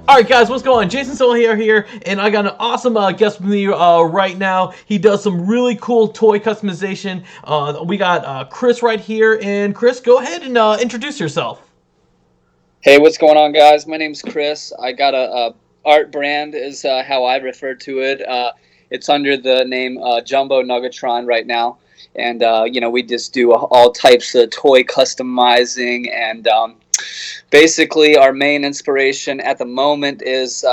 Alright guys, what's going on? Jason Soul here, and I got an awesome guest with me right now. He does some really cool toy customization. We got Chris right here, and Chris, go ahead and introduce yourself. Hey, what's going on, guys? My name's Chris. I got a art brand is how I refer to it. It's under the name Jumbo Nuggatron right now. And, we just do all types of toy customizing, and basically our main inspiration at the moment is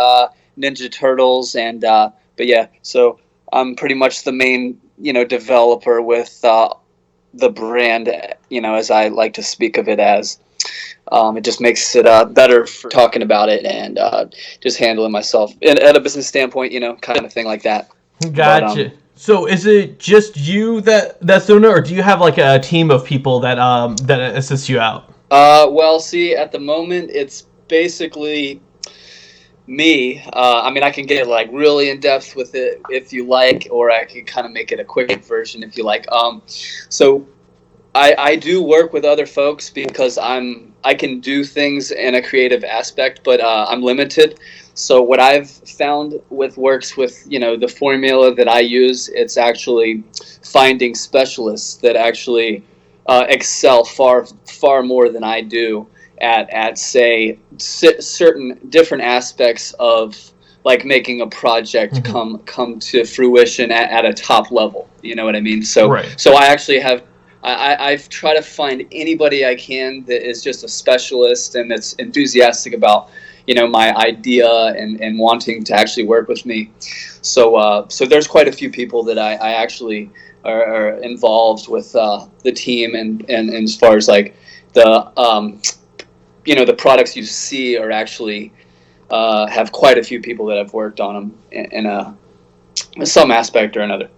Ninja Turtles. And but yeah, so I'm pretty much the main developer with the brand, as I like to speak of it as. It just makes it better for talking about it and just handling myself at a business standpoint, kind of thing like that. Gotcha. But, so is it just you that's doing it, or do you have like a team of people that assist you out? well, see, at the moment, it's basically me. I can get like really in depth with it if you like, or I can kind of make it a quick version if you like. So I do work with other folks because I can do things in a creative aspect, but I'm limited. So what I've found works with the formula that I use, it's actually finding specialists that actually excel far more than I do at say certain different aspects of like making a project come to fruition at a top level. You know what I mean? So Right. so I actually have. I've tried to find anybody I can that is just a specialist and that's enthusiastic about, my idea and wanting to actually work with me. So there's quite a few people that I actually are involved with the team, and as far as like the the products you see are actually have quite a few people that have worked on them in some aspect or another.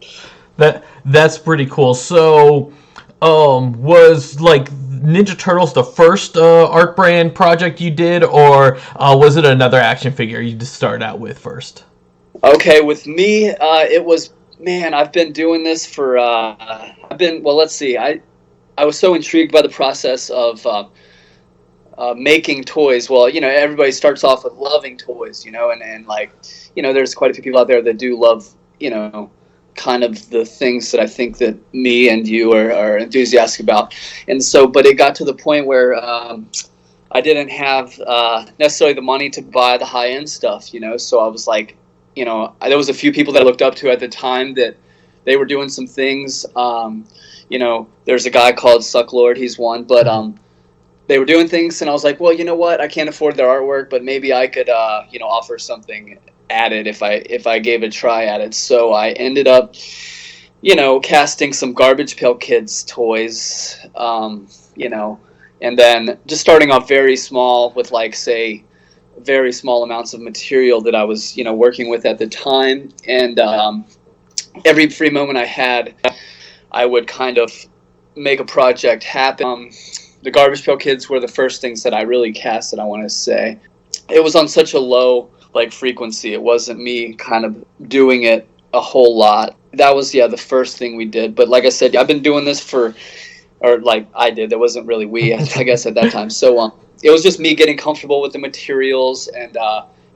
That's pretty cool. So, was like Ninja Turtles the first art brand project you did, or was it another action figure you just started out with first? Okay, with me, it was, man, I've been doing this for, let's see, I was so intrigued by the process of making toys. Well, everybody starts off with loving toys, and like, there's quite a few people out there that do love, kind of the things that I think that me and you are enthusiastic about. And so, but it got to the point where I didn't have necessarily the money to buy the high-end stuff, so I was like, there was a few people that I looked up to at the time that they were doing some things. There's a guy called Sucklord, he's one, but they were doing things, and I was like, well, you know what, I can't afford their artwork, but maybe I could offer something at it if I gave a try at it. So I ended up casting some Garbage Pail Kids toys, and then just starting off very small with like, say, very small amounts of material that I was working with at the time. And every free moment I had, I would kind of make a project happen. The Garbage Pail Kids were the first things that I really casted, I want to say. It was on such a low frequency. It wasn't me kind of doing it a whole lot. That was the first thing we did. But like I said, I've been doing this I did. There wasn't really we, I guess, at that time. So it was just me getting comfortable with the materials and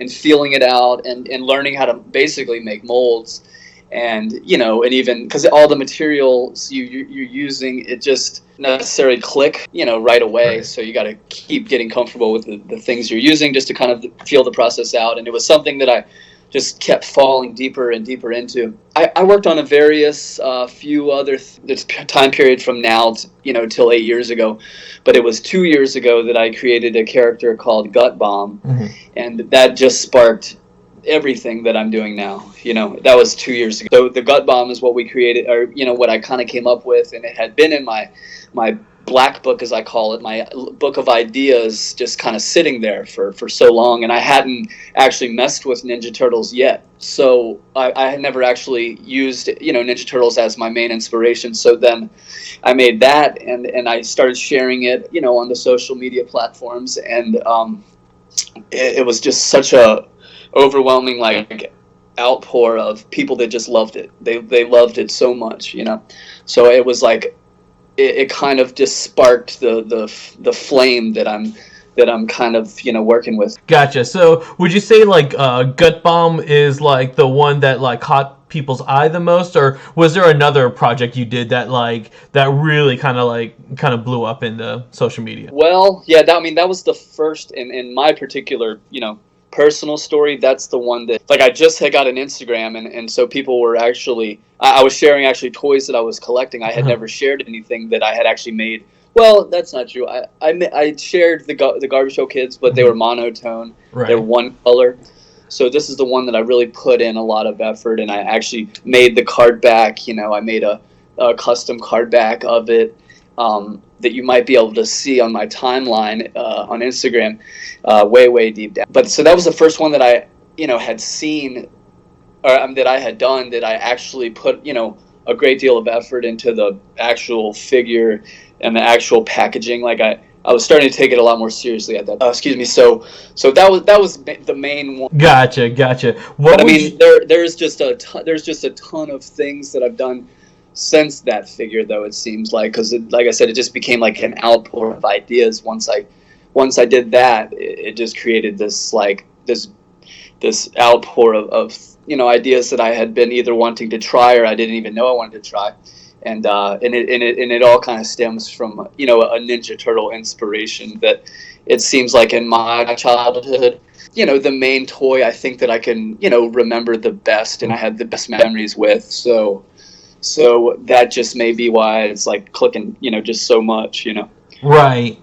feeling it out and learning how to basically make molds. And and even because all the materials you're using, it just necessarily click right away. Right. So you got to keep getting comfortable with the things you're using just to kind of feel the process out. And it was something that I just kept falling deeper and deeper into. I worked on a various few other time period from now till 8 years ago, but it was 2 years ago that I created a character called Gut Bomb, and that just sparked everything that I'm doing now. That was 2 years ago. So the Gut Bomb is what we created, or what I kind of came up with, and it had been in my black book, as I call it, my book of ideas, just kind of sitting there for so long, and I hadn't actually messed with Ninja Turtles yet. So I had never actually used Ninja Turtles as my main inspiration. So then I made that, and I started sharing it on the social media platforms, and it was just such a overwhelming outpour of people that just loved it. They loved it so much, So it was like it kind of just sparked the flame that I'm that I'm kind of working with. Gotcha. So would you say like Gut Bomb is like the one that like caught people's eye the most, or was there another project you did that like that really kind of blew up into social media? Well, yeah, I mean that was the first in my particular personal story. That's the one that like I just had got an Instagram, and so people were actually I was sharing actually toys that I was collecting. I had never shared anything that I had actually made. Well, that's not true. I shared the Garbage Pail Kids, but they were monotone. Right. They're one color. So this is the one that I really put in a lot of effort, and I actually made the card back. I made a custom card back of it that you might be able to see on my timeline on Instagram, way deep down. But so that was the first one that I had seen, or that I had done, that I actually put a great deal of effort into the actual figure and the actual packaging. Like I was starting to take it a lot more seriously at that. Excuse me. So that was the main one. Gotcha. But I mean, there's just a ton of things that I've done since that figure, though, it seems like, because like I said, it just became like an outpour of ideas. Once I did that, it just created this like this outpour of ideas that I had been either wanting to try or I didn't even know I wanted to try. And it all kind of stems from a Ninja Turtle inspiration that it seems like in my childhood, the main toy I think that I can remember the best and I had the best memories with. So that just may be why it's like clicking just so much. Right.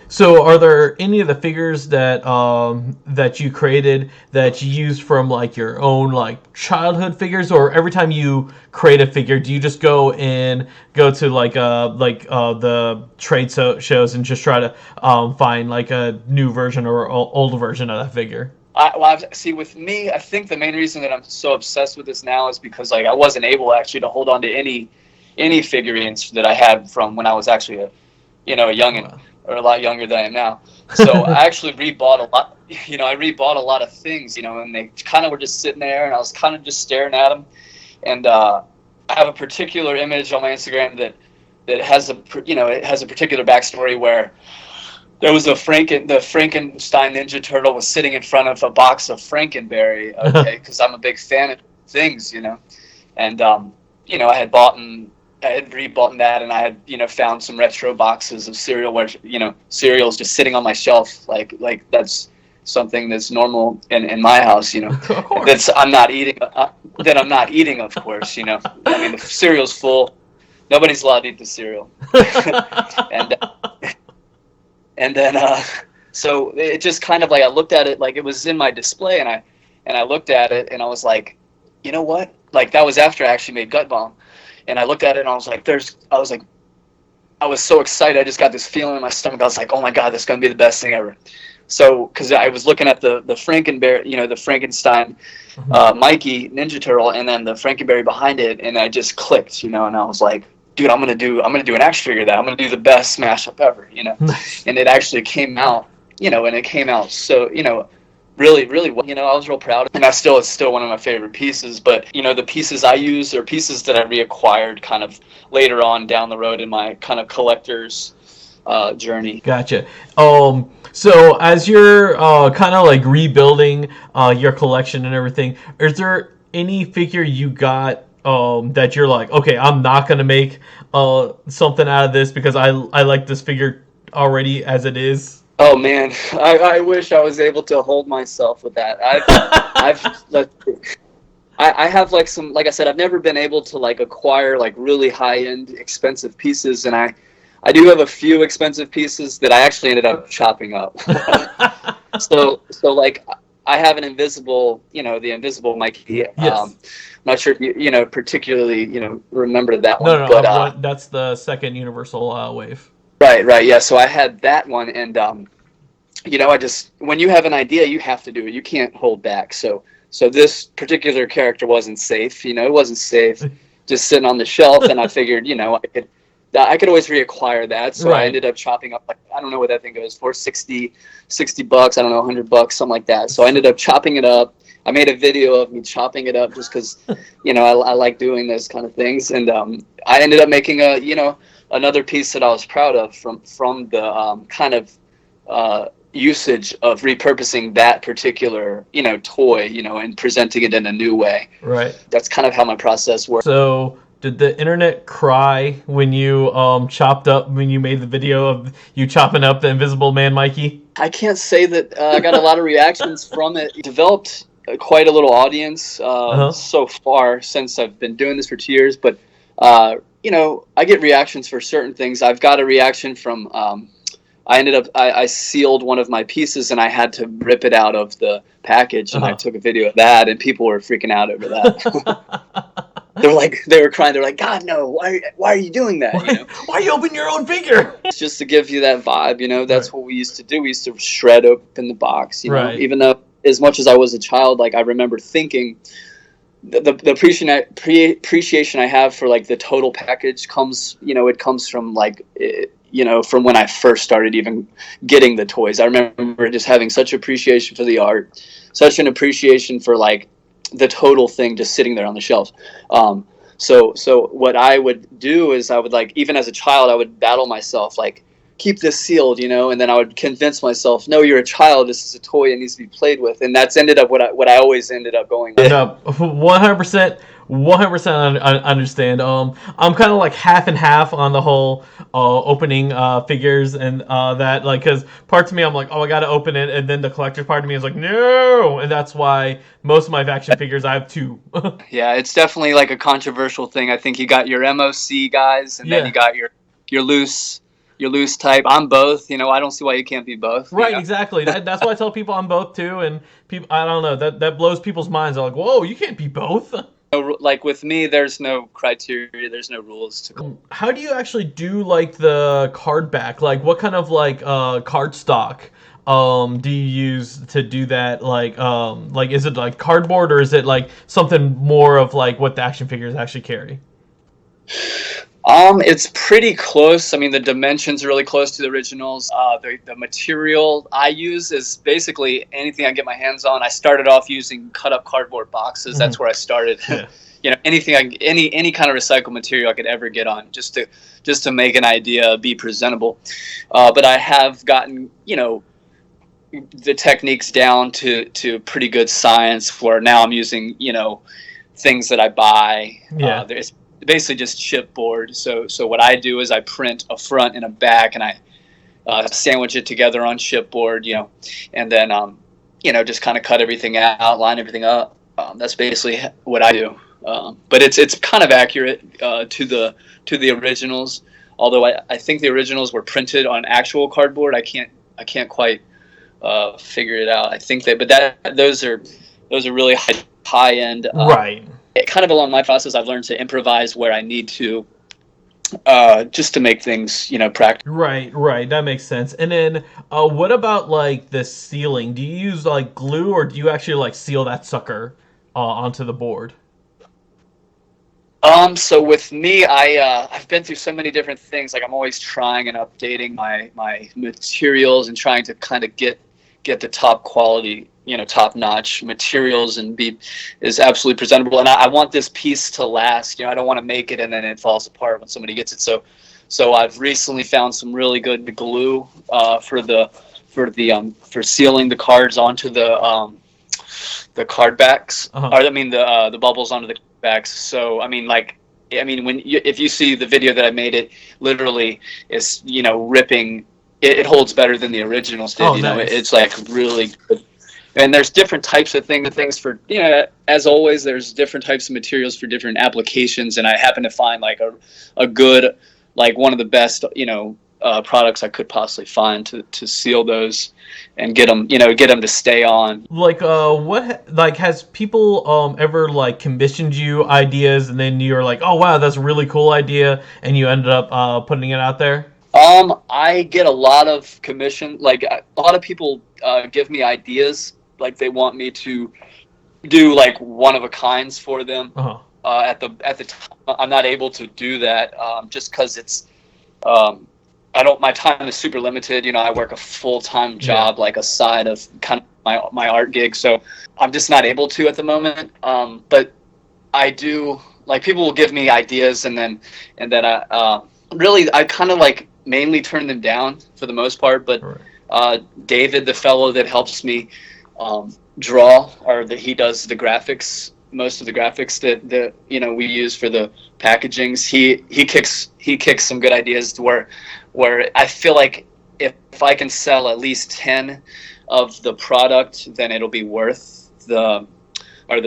So are there any of the figures that that you created that you used from like your own like childhood figures, or every time you create a figure, do you just go to like the trade shows and just try to find like a new version or old version of that figure? See, with me, I think the main reason that I'm so obsessed with this now is because like I wasn't able actually to hold on to any figurines that I had from when I was actually a youngin', or a lot younger than I am now. So I actually rebought a lot. I rebought a lot of things. And they kind of were just sitting there, and I was kind of just staring at them. And I have a particular image on my Instagram that has it has a particular backstory where there was the Frankenstein Ninja Turtle was sitting in front of a box of Frankenberry. Okay, because I'm a big fan of things, and I had rebought that, and I had found some retro boxes of cereal where cereals just sitting on my shelf, like that's something that's normal in my house, that's I'm not eating, of course. I mean, the cereal's full, nobody's allowed to eat the cereal. and then so it just kind of like I looked at it like it was in my display, and I looked at it and I was like, you know what, like that was after I actually made Gut Bomb. And I looked at it and I was so excited. I just got this feeling in my stomach. I was like, oh my God, this is going to be the best thing ever. So, because I was looking at the Frankenberry, the Frankenstein Mikey Ninja Turtle, and then the Frankenberry behind it, and I just clicked, and I was like, dude, I'm gonna do an action figure of that. I'm gonna do the best smash up ever, And it actually came out, and it came out so, really well. I was real proud, and it's still one of my favorite pieces. But the pieces I use are pieces that I reacquired kind of later on down the road in my kind of collector's journey. Gotcha. So as you're kind of like rebuilding your collection and everything, is there any figure you got that you're like, okay, I'm not gonna make something out of this because I like this figure already as it is? Oh man, I wish I was able to hold myself with that. I have like some, like I said, I've never been able to like acquire like really high-end expensive pieces, and I do have a few expensive pieces that I actually ended up chopping up. so like I have an invisible, the invisible Mikey. Yes. I'm not sure if you particularly remember that one. No, but that's the second Universal wave. Right, yeah. So I had that one, and I just, when you have an idea, you have to do it. You can't hold back. So this particular character wasn't safe. It wasn't safe, just sitting on the shelf. And I figured, I could always reacquire that. So right. I ended up chopping up, like, I don't know what that thing goes for, $60. I don't know, $100, something like that. So I ended up chopping it up. I made a video of me chopping it up just because, I like doing those kind of things. And I ended up making another piece that I was proud of from the kind of usage of repurposing that particular, toy, and presenting it in a new way. Right. That's kind of how my process works. So, did the internet cry when you when you made the video of you chopping up the Invisible Man, Mikey? I can't say that I got a lot of reactions from it. Developed quite a little audience so far since I've been doing this for 2 years, but I get reactions for certain things. I've got a reaction from I sealed one of my pieces and I had to rip it out of the package, and I took a video of that, and people were freaking out over that. They were crying. They were like, "God, no! Why are you doing that? Why are you open your own figure?" It's just to give you that vibe, That's what we used to do. We used to shred open the box, Even though, as much as I was a child, I remember thinking the appreciation I have for the total package comes, it comes from from when I first started even getting the toys. I remember just having such appreciation for the art, such an appreciation for the total thing just sitting there on the shelves. So what I would do is I would even as a child, I would battle myself, keep this sealed, and then I would convince myself, no, you're a child. This is a toy. It needs to be played with. And that's ended up what I always ended up going with. No, 100%. 100% understand. I'm kind of half and half on the whole opening figures and that, because parts of me I'm like, oh, I gotta open it, and then the collector's part of me is like, no, and that's why most of my action figures I have two. Yeah, it's definitely a controversial thing. I think you got your MOC guys, and then you got your loose type. I'm both. I don't see why you can't be both. Right, exactly. That's why I tell people I'm both too, and people, I don't know, that blows people's minds. They're like, whoa, you can't be both. With me, there's no criteria, there's no rules. How do you actually do the card back? What kind of cardstock do you use to do that? Is it cardboard, or is it something more of what the action figures actually carry? It's pretty close. I mean, the dimensions are really close to the originals. The material I use is basically anything I get my hands on. I started off using cut up cardboard boxes. Mm-hmm. That's where I started. Yeah. Anything any kind of recycled material I could ever get on, just to make an idea be presentable. But I have gotten the techniques down to pretty good science, where now I'm using things that I buy. Yeah. There's basically just chipboard. So what I do is I print a front and a back, and I sandwich it together on chipboard, and then just kind of cut everything out, line everything up. That's basically what I do. But it's kind of accurate to the originals. Although I think the originals were printed on actual cardboard. I can't quite figure it out. I think those are really high end. Right. Kind of along my process, I've learned to improvise where I need to, just to make things, practical. Right. That makes sense. And then, what about the sealing? Do you use glue, or do you actually seal that sucker onto the board? So with me, I've been through so many different things. I'm always trying and updating my materials and trying to kind of get the top quality, top-notch materials and is absolutely presentable. And I want this piece to last. I don't want to make it and then it falls apart when somebody gets it. So I've recently found some really good glue for sealing the cards onto the card backs. Uh-huh. Or the bubbles onto the backs. So if you see the video that I made, it literally is ripping. It holds better than the originals did. Oh, nice. It's really good. And there's different types of things for, as always, there's different types of materials for different applications. And I happen to find a good, one of the best, products I could possibly find to seal those and get them to stay on. Has people ever commissioned you ideas, and then you're like, oh wow, that's a really cool idea, and you ended up putting it out there? I get a lot of commission. A lot of people give me ideas, they want me to do one of a kinds for them. Uh-huh. At the time, I'm not able to do that just because it's my time is super limited. I work a full-time job, aside of kind of my art gig, so I'm just not able to at the moment. But I do, people will give me ideas, and then I kind of mainly turn them down for the most part, but David, the fellow that helps me draw, or that he does the graphics, most of the graphics that we use for the packagings. He kicks some good ideas to where I feel like if I can sell at least 10 of the product, then it'll be worth the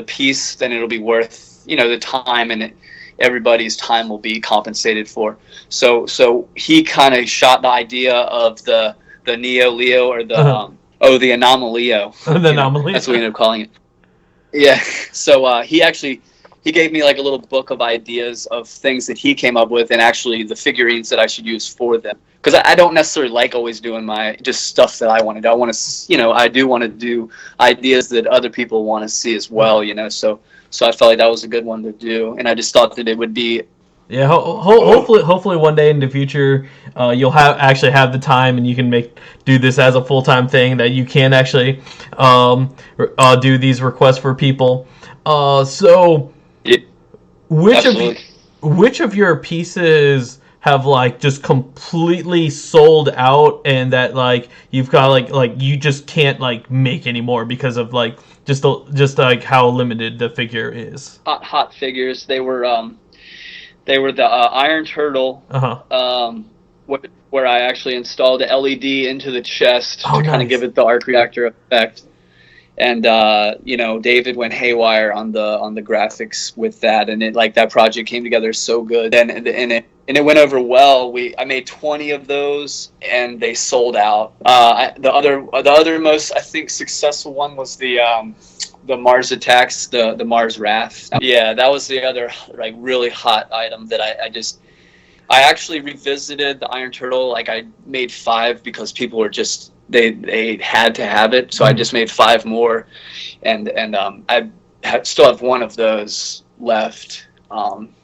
piece, then it'll be worth the time, and everybody's time will be compensated for. So he kind of shot the idea of the Neo Leo, or the the Anomalio. The Anomalio. That's what we ended up calling it. Yeah. So he gave me like a little book of ideas of things that he came up with, and actually the figurines that I should use for them. Because I don't necessarily like always doing my just stuff that I want to do. I want to, I do want to do ideas that other people want to see as well. So I felt like that was a good one to do, and I just thought that it would be. Yeah, hopefully one day in the future, you'll actually have the time, and you can do this as a full-time thing, that you can actually do these requests for people. So, Yeah, which of your pieces have like just completely sold out, and that like you've got like you just can't like make anymore because of like just like how limited the figure is? hot figures. They were the Iron Turtle, where I actually installed a LED into the chest to kind of give it the arc reactor effect. And David went haywire on the graphics with that, and that project came together so good. And it went over well. I made 20 of those, and they sold out. The other most, I think, successful one was the Mars Attacks, the Mars Wrath. Yeah, that was the other like really hot item that I actually revisited the Iron Turtle. Like I made 5 because people were just they had to have it, so I just made 5 more, and I still have one of those left.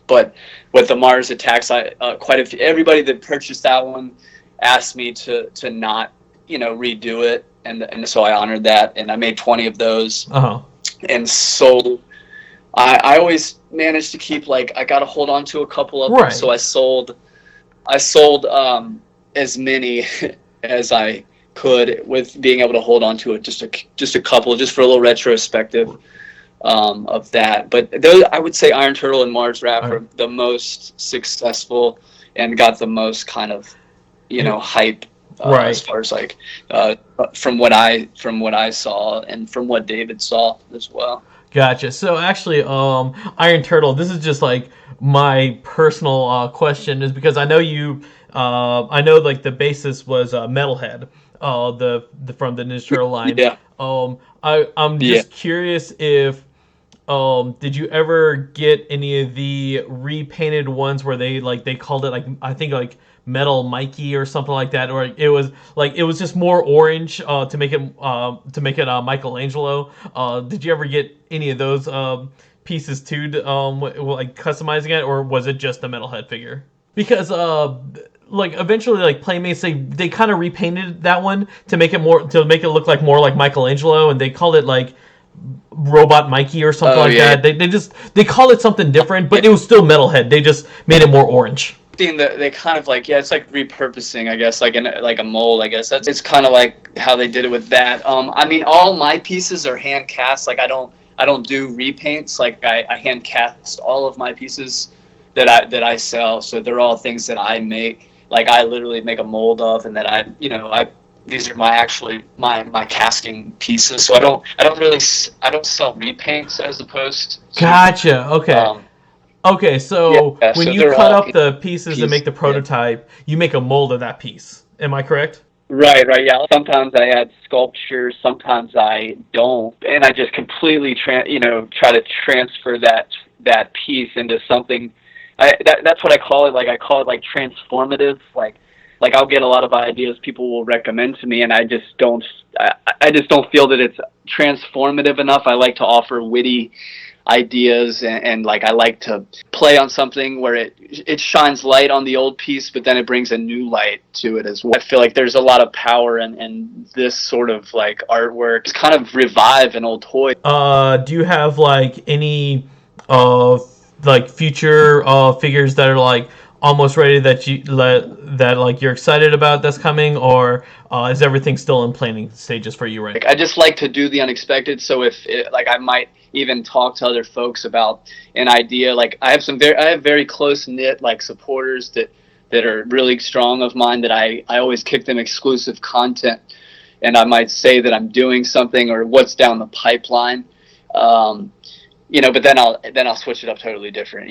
But with the Mars Attacks, everybody that purchased that one asked me to not redo it, and so I honored that, and I made 20 of those, and sold. I always managed to keep I got to hold on to a couple of them, so I sold as many as I could, with being able to hold on to it, just a couple, just for a little retrospective of that. But those, I would say Iron Turtle and Mars Wrath are the most successful and got the most kind of hype as far as from what I saw and from what David saw as well. Gotcha. So actually, Iron Turtle, this is just like my personal question, is because I know you, I know like the basis was Metalhead, the from the Ninja Turtle line. Yeah. I'm just curious if did you ever get any of the repainted ones where they called it I think Metal Mikey or something like that, or it was just more orange to make it Michelangelo. Did you ever get any of those pieces too, customizing it, or was it just the Metalhead figure? Because eventually Playmates they kind of repainted that one to make it look more like Michelangelo, and they called it Robot Mikey or something that. They call it something different, but it was still Metalhead. They just made it more orange. They kind of it's like repurposing, I guess, like a mold. I guess it's kind of like how they did it with that. I mean, all my pieces are hand cast. I don't do repaints. I hand cast all of my pieces that I sell. So they're all things that I make. I literally make a mold of, and that these are my casting pieces. So I don't sell repaints as opposed to. Gotcha. Okay. Okay, so when you cut up the pieces to make the prototype, you make a mold of that piece. Am I correct? Right, yeah. Sometimes I add sculpture, sometimes I don't, and I just completely try to transfer that piece into something. That's what I call it. I call it transformative. I'll get a lot of ideas people will recommend to me, and I just don't feel that it's transformative enough. I like to offer witty ideas, and I like to play on something where it shines light on the old piece, but then it brings a new light to it as well. I feel like there's a lot of power in this sort of artwork. It's kind of revive an old toy. Do you have any future figures that are almost ready that like you're excited about that's coming, or is everything still in planning stages for you right I just like to do the unexpected. So like I might even talk to other folks about an idea. Like I have very close knit like supporters that are really strong of mine that I always kick them exclusive content, and I might say that I'm doing something or what's down the pipeline. But then I'll switch it up totally different.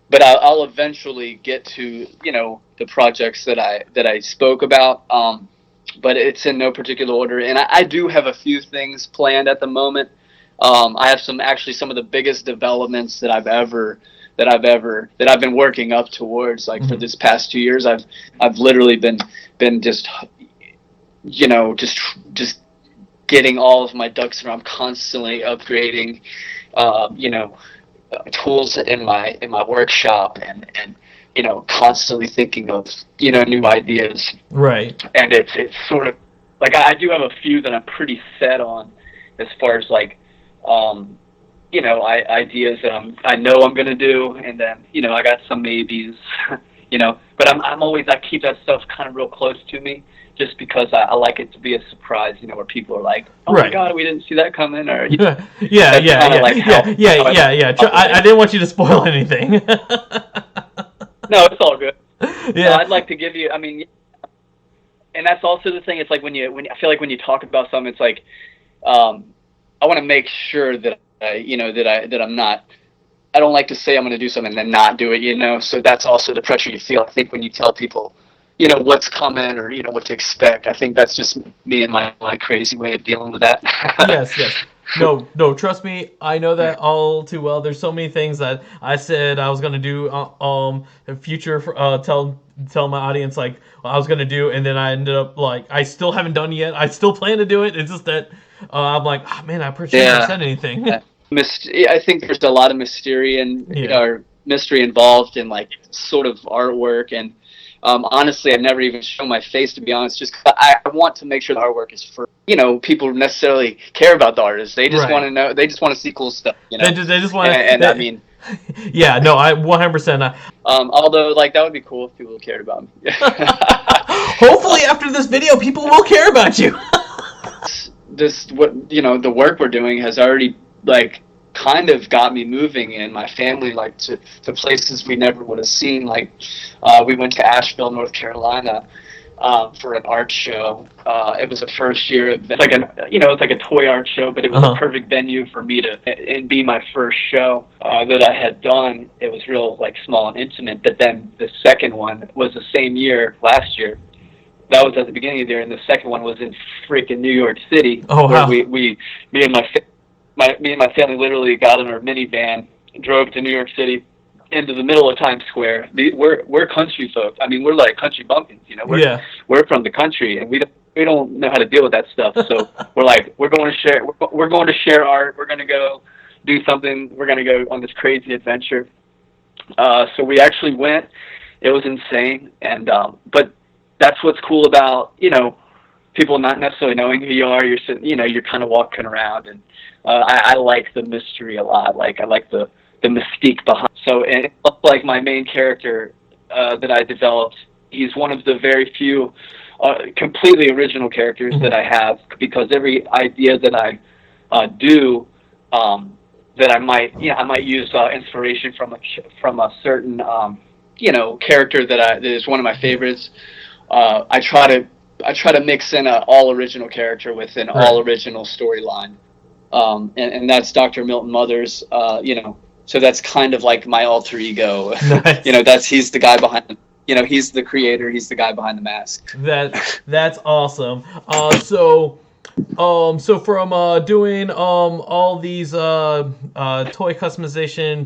But I'll eventually get to the projects that I spoke about. But it's in no particular order, and I do have a few things planned at the moment. I have some of the biggest developments that I've been working up towards. Like for this past 2 years, I've literally been just just getting all of my ducks in a row. I'm constantly upgrading, tools in my workshop and constantly thinking of new ideas. Right. And it's sort of like I do have a few that I'm pretty set on as far as like ideas that I know I'm gonna do, and then I got some maybes. But I keep that stuff kind of real close to me, just because I like it to be a surprise, where people are like, oh right. my God, we didn't see that coming, or yeah. I didn't want you to spoil anything. No, it's all good. Yeah. I'd like to give you, and that's also the thing. It's like when I feel like when you talk about something, it's like, I want to make sure that I'm not. I don't like to say I'm going to do something and then not do it. So that's also the pressure you feel. I think when you tell people, what's coming or what to expect. I think that's just me and my crazy way of dealing with that. Yes. No, trust me, I know that all too well. There's so many things that I said I was gonna do in future tell my audience like what I was gonna do, and then I ended up like I still haven't done it yet. I still plan to do it. It's just that I'm like, oh, man, I pretty sure I said anything. I think there's a lot of mystery involved in like sort of artwork, and honestly, I've never even shown my face, to be honest, just 'cause I want to make sure the artwork is for people necessarily care about the artist. They just want to know. They just want to see cool stuff. They just want to. And I mean. Yeah, no, I 100%. Although, like, that would be cool if people cared about me. Hopefully, after this video, people will care about you. The work we're doing has already like kind of got me moving in my family like to places we never would have seen. Like we went to Asheville, North Carolina for an art show. It was a first year event. It's like a toy art show, but it was a perfect venue for me to and be my first show that I had done. It was real like small and intimate. But then the second one was the same year last year. That was at the beginning of the year, and the second one was in freaking New York City. Oh, wow. Where me and my family literally got in our minivan, drove to New York City, into the middle of Times Square. We're country folks. I mean, we're like country bumpkins. We're from the country, and we don't know how to deal with that stuff. So we're like, we're going to share art. We're going to go do something. We're going to go on this crazy adventure. So we actually went. It was insane, and but. That's what's cool about, people not necessarily knowing who you are. You're sitting, you're kind of walking around, and I like the mystery a lot. Like I like the mystique behind. So it looked like my main character that I developed. He's one of the very few completely original characters that I have, because every idea that I do that I might use inspiration from a certain character that is one of my favorites. I try to mix in an all original character with an all original storyline, and that's Dr. Milton Mothers. So that's kind of like my alter ego. Nice. He's the guy behind. He's the creator. He's the guy behind the mask. That's awesome. So from doing all these toy customization,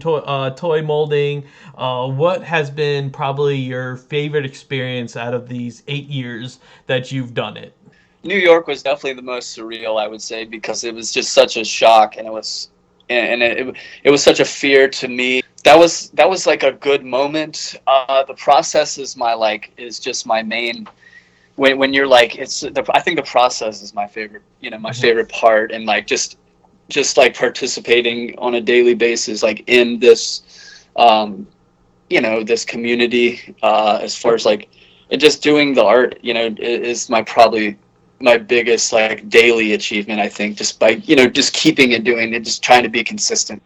toy molding, what has been probably your favorite experience out of these 8 years that you've done it? New York was definitely the most surreal, I would say, because it was just such a shock, and it was such a fear to me. That was like a good moment. The process is just my main. When you're like, I think the process is my favorite, my favorite part, and like just like participating on a daily basis, like in this, this community, as far as like, and just doing the art, is probably my biggest like daily achievement, I think, just by, just keeping it, doing it, just trying to be consistent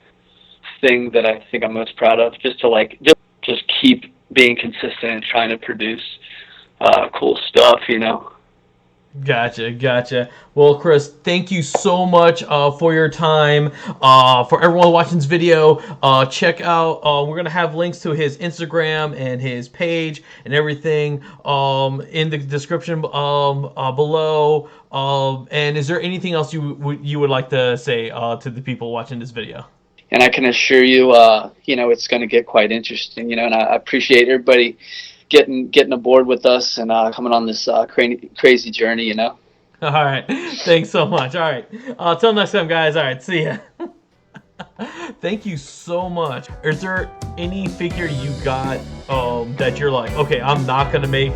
thing that I think I'm most proud of, just to like, just keep being consistent and trying to produce cool stuff. Gotcha. Well, Chris, thank you so much for your time. For everyone watching this video, check out, we're going to have links to his Instagram and his page and everything in the description below. And is there anything else you would like to say to the people watching this video? And I can assure you, it's going to get quite interesting, and I appreciate everybody getting aboard with us and coming on this crazy journey, All right. Thanks so much. All right. Till next time, guys. All right. See ya. Thank you so much. Is there any figure you got that you're like, okay, I'm not going to make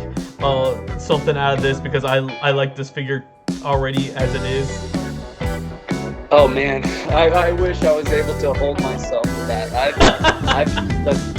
something out of this because I like this figure already as it is? Oh, man. I wish I was able to hold myself to that.